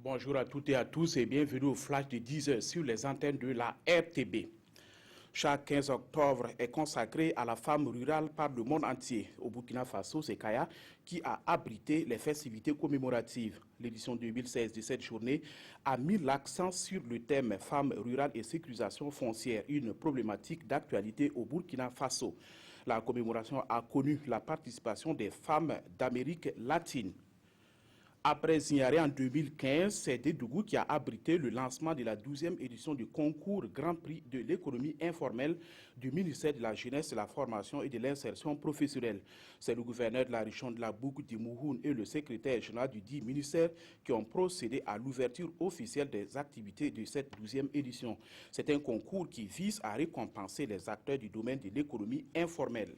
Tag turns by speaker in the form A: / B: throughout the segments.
A: Bonjour à toutes et à tous et bienvenue au flash de 10 heures sur les antennes de la RTB. Chaque 15 octobre est consacré à la femme rurale par le monde entier. Au Burkina Faso, c'est Kaya qui a abrité les festivités commémoratives. L'édition 2016 de cette journée a mis l'accent sur le thème femmes rurales et sécurisation foncière, une problématique d'actualité au Burkina Faso. La commémoration a connu la participation des femmes d'Amérique latine. Après Zignaré en 2015, c'est Dédougou qui a abrité le lancement de la 12e édition du concours Grand Prix de l'économie informelle du ministère de la Jeunesse, de la Formation et de l'Insertion professionnelle. C'est le gouverneur de la région de la Bougue, Dimouhoun, et le secrétaire général du dit ministère qui ont procédé à l'ouverture officielle des activités de cette 12e édition. C'est un concours qui vise à récompenser les acteurs du domaine de l'économie informelle.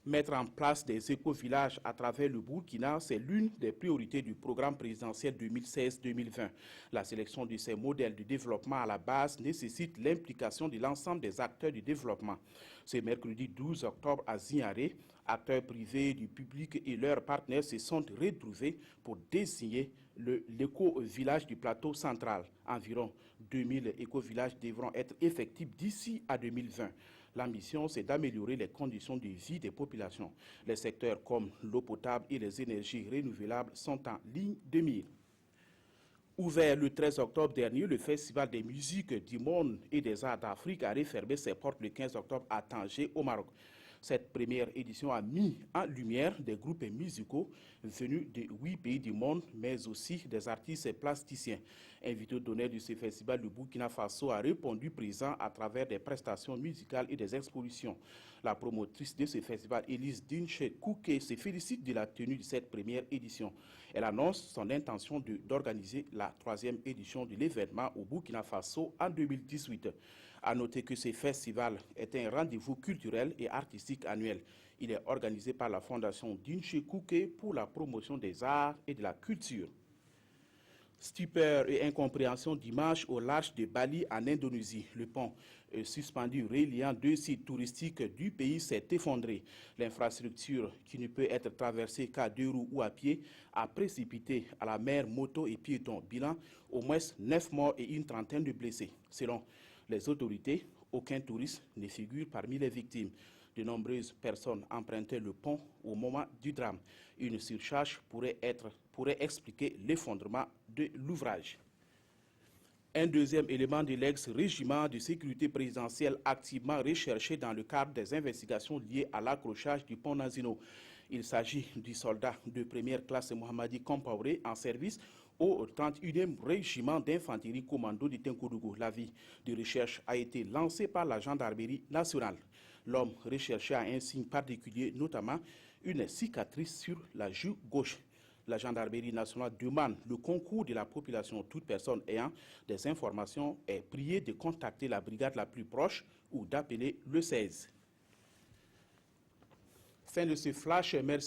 A: Mettre en place des éco-villages à travers le Burkina, c'est l'une des priorités du programme présidentiel 2016-2020. La sélection de ces modèles de développement à la base nécessite l'implication de l'ensemble des acteurs du développement. Ce mercredi 12 octobre à Zignaré, acteurs privés, du public et leurs partenaires se sont retrouvés pour désigner l'éco-village du plateau central. Environ 2000 éco-villages devront être effectifs d'ici à 2020. L'ambition, c'est d'améliorer les conditions de vie des populations. Les secteurs comme l'eau potable et les énergies renouvelables sont en ligne de mire. Ouvert le 13 octobre dernier, le Festival des musiques du monde et des arts d'Afrique a refermé ses portes le 15 octobre à Tanger, au Maroc. Cette première édition a mis en lumière des groupes musicaux venus de 8 pays du monde, mais aussi des artistes plasticiens. Invité d'honneur de ce festival, le Burkina Faso a répondu présent à travers des prestations musicales et des expositions. La promotrice de ce festival, Elise Dinche Kouké, se félicite de la tenue de cette première édition. Elle annonce son intention d'organiser la 3e édition de l'événement au Burkina Faso en 2018. À noter que ce festival est un rendez-vous culturel et artistique annuel. Il est organisé par la Fondation Dinche Kouké pour la promotion des arts et de la culture. Stupeur et incompréhension dimanche au large de Bali en Indonésie. Le pont suspendu reliant deux sites touristiques du pays s'est effondré. L'infrastructure, qui ne peut être traversée qu'à 2 roues ou à pied, a précipité à la mer motos et piétons. Bilan, au moins 9 morts et une trentaine de blessés. Selon les autorités, aucun touriste ne figure parmi les victimes. De nombreuses personnes empruntaient le pont au moment du drame. Une surcharge pourrait expliquer l'effondrement de l'ouvrage. Un deuxième élément de l'ex-régiment de sécurité présidentielle activement recherché dans le cadre des investigations liées à l'accrochage du pont Nazino. Il s'agit du soldat de première classe Mohamadi Compaoré en service au 31e régiment d'infanterie commando de Tenkodougou. L'avis de recherche a été lancé par la gendarmerie nationale. L'homme recherché a un signe particulier, notamment une cicatrice sur la joue gauche. La gendarmerie nationale demande le concours de la population. Toute personne ayant des informations est priée de contacter la brigade la plus proche ou d'appeler le 16. Fin de ce flash, merci.